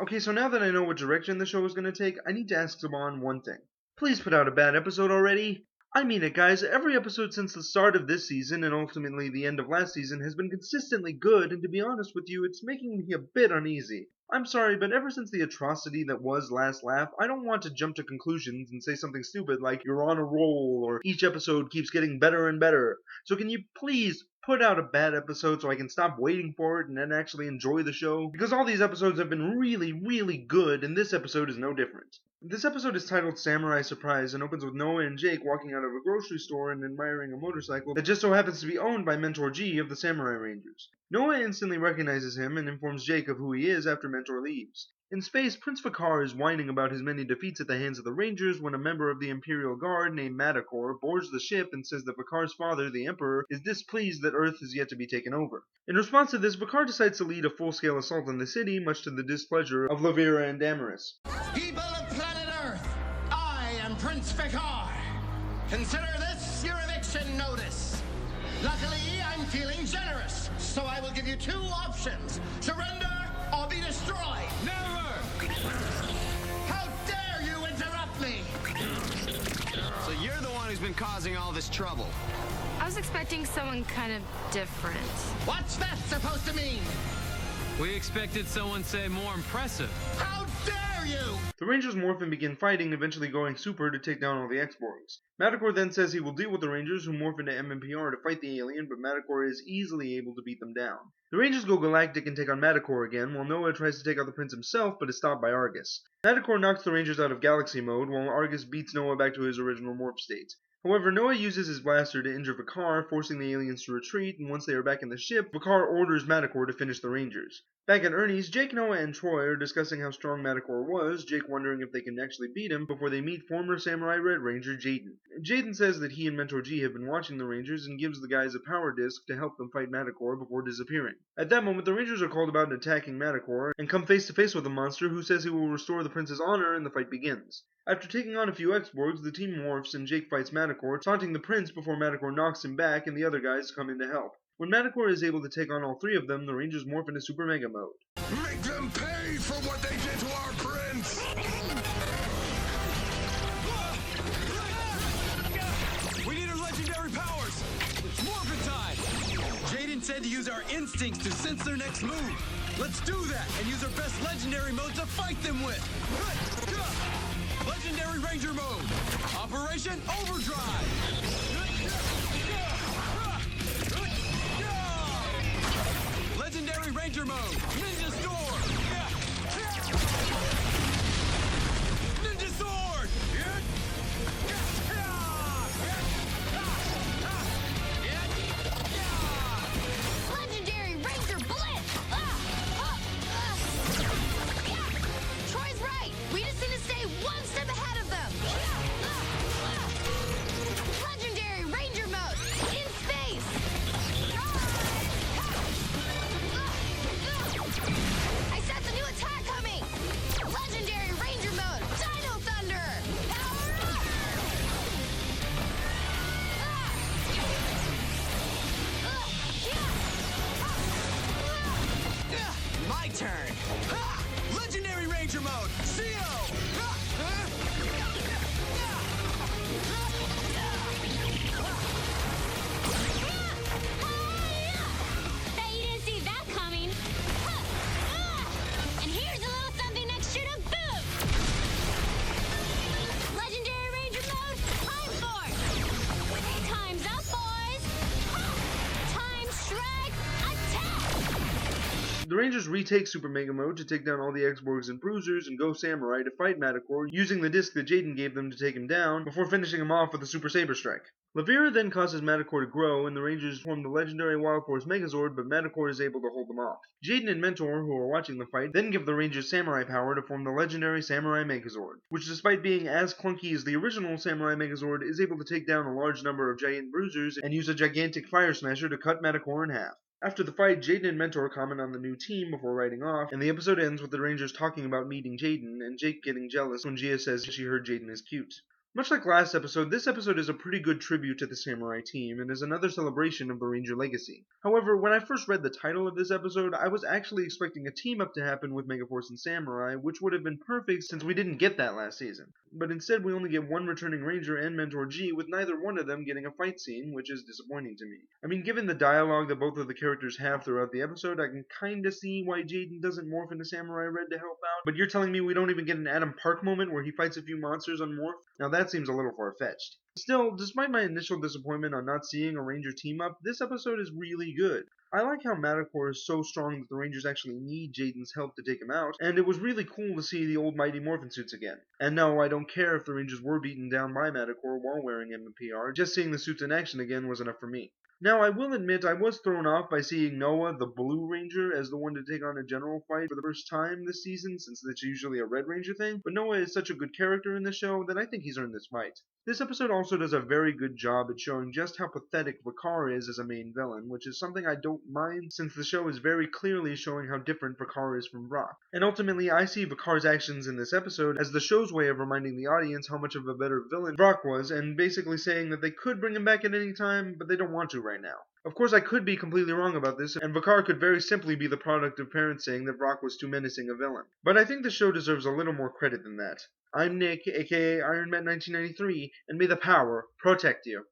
Okay, so now that I know what direction the show is going to take, I need to ask Saban one thing. Please put out a bad episode already. I mean it, guys. Every episode since the start of this season and ultimately the end of last season has been consistently good, and to be honest with you, it's making me a bit uneasy. I'm sorry, but ever since the atrocity that was Last Laugh, I don't want to jump to conclusions and say something stupid like you're on a roll or each episode keeps getting better and better. So can you please put out a bad episode so I can stop waiting for it and then actually enjoy the show? Because all these episodes have been really, really good, and this episode is no different. This episode is titled Samurai Surprise and opens with Noah and Jake walking out of a grocery store and admiring a motorcycle that just so happens to be owned by Mentor G of the Samurai Rangers. Noah instantly recognizes him and informs Jake of who he is after Mentor leaves. In space, Prince Vakar is whining about his many defeats at the hands of the Rangers when a member of the Imperial Guard named Madakor boards the ship and says that Vakar's father, the Emperor, is displeased that Earth is yet to be taken over. In response to this, Vakar decides to lead a full-scale assault on the city, much to the displeasure of Lavira and Damaris. People of planet Earth, I am Prince Vakar. Consider this your eviction notice. Luckily, I'm feeling generous, so I will give you two options. Surrender or be destroyed. Never! How dare you interrupt me? So you're the one who's been causing all this trouble. I was expecting someone kind of different. What's that supposed to mean? We expected someone, say, more impressive. How dare you? The Rangers morph and begin fighting, eventually going super to take down all the X-Borgs. Madakor then says he will deal with the Rangers, who morph into MMPR to fight the alien, but Madakor is easily able to beat them down. The Rangers go galactic and take on Madakor again, while Noah tries to take out the Prince himself, but is stopped by Argus. Madakor knocks the Rangers out of Galaxy mode, while Argus beats Noah back to his original morph state. However, Noah uses his blaster to injure Vakar, forcing the aliens to retreat, and once they are back in the ship, Vakar orders Madakor to finish the Rangers. Back at Ernie's, Jake, Noah, and Troy are discussing how strong Madakor was, Jake wondering if they can actually beat him before they meet former Samurai Red Ranger Jaden. Jaden says that he and Mentor G have been watching the Rangers and gives the guys a power disc to help them fight Madakor before disappearing. At that moment, the Rangers are called about attacking Madakor and come face to face with a monster who says he will restore the prince's honor, and the fight begins. After taking on a few X-Borgs, the team morphs and Jake fights Madakor, taunting the prince before Madakor knocks him back and the other guys come in to help. When Madakor is able to take on all three of them, the Rangers morph into Super Mega Mode. Make them pay for what they did to our prince! We need our legendary powers! It's morphin' time! Jaden said to use our instincts to sense their next move. Let's do that and use our best legendary mode to fight them with! Legendary Ranger mode! Operation Overdrive! Legendary Ranger mode! Ninja Storm! Ninja Sword! Legendary Ranger Blitz! Troy's right. We just need to stay one step ahead of them. Legendary Ranger mode in space. I sense a new attack coming. Legendary Ranger mode, Dino Thunder. Power up! My turn! Ha! Legendary Ranger mode! CO! Bet you didn't see that coming. And here's a little something extra to boot. Legendary Ranger mode, Time Force. Time's up, boys. Time Strike, attack. The Rangers retake Super Mega Mode to take down all the X-Borgs and Bruisers and go Samurai to fight Madakor using the disc that Jaden gave them to take him down before finishing him off with a Super Saber Strike. Lavira then causes Madakor to grow and the Rangers form the legendary Wild Force Megazord, but Madakor is able to hold them off. Jaden and Mentor, who are watching the fight, then give the Rangers Samurai power to form the legendary Samurai Megazord, which despite being as clunky as the original Samurai Megazord is able to take down a large number of giant bruisers and use a gigantic Fire Smasher to cut Madakor in half. After the fight, Jaden and Mentor comment on the new team before riding off, and the episode ends with the Rangers talking about meeting Jaden, and Jake getting jealous when Gia says she heard Jaden is cute. Much like last episode, this episode is a pretty good tribute to the Samurai team and is another celebration of the Ranger legacy. However, when I first read the title of this episode, I was actually expecting a team-up to happen with Megaforce and Samurai, which would have been perfect since we didn't get that last season. But instead, we only get one returning Ranger and Mentor G, with neither one of them getting a fight scene, which is disappointing to me. I mean, given the dialogue that both of the characters have throughout the episode, I can kinda see why Jaden doesn't morph into Samurai Red to help out, but you're telling me we don't even get an Adam Park moment where he fights a few monsters on Morph? Now that seems a little far-fetched. Still, despite my initial disappointment on not seeing a Ranger team-up, this episode is really good. I like how Madakor is so strong that the Rangers actually need Jaden's help to take him out, and it was really cool to see the old Mighty Morphin suits again. And no, I don't care if the Rangers were beaten down by Madakor while wearing MPR, just seeing the suits in action again was enough for me. Now, I will admit I was thrown off by seeing Noah, the Blue Ranger, as the one to take on a general fight for the first time this season, since it's usually a Red Ranger thing, but Noah is such a good character in this show that I think he's earned this fight. This episode also does a very good job at showing just how pathetic Vakar is as a main villain, which is something I don't mind since the show is very clearly showing how different Vakar is from Brock. And ultimately, I see Vakar's actions in this episode as the show's way of reminding the audience how much of a better villain Brock was, and basically saying that they could bring him back at any time, but they don't want to right now. Of course, I could be completely wrong about this, and Vakar could very simply be the product of parents saying that Brock was too menacing a villain. But I think the show deserves a little more credit than that. I'm Nick, aka Iron Man 1993, and may the power protect you.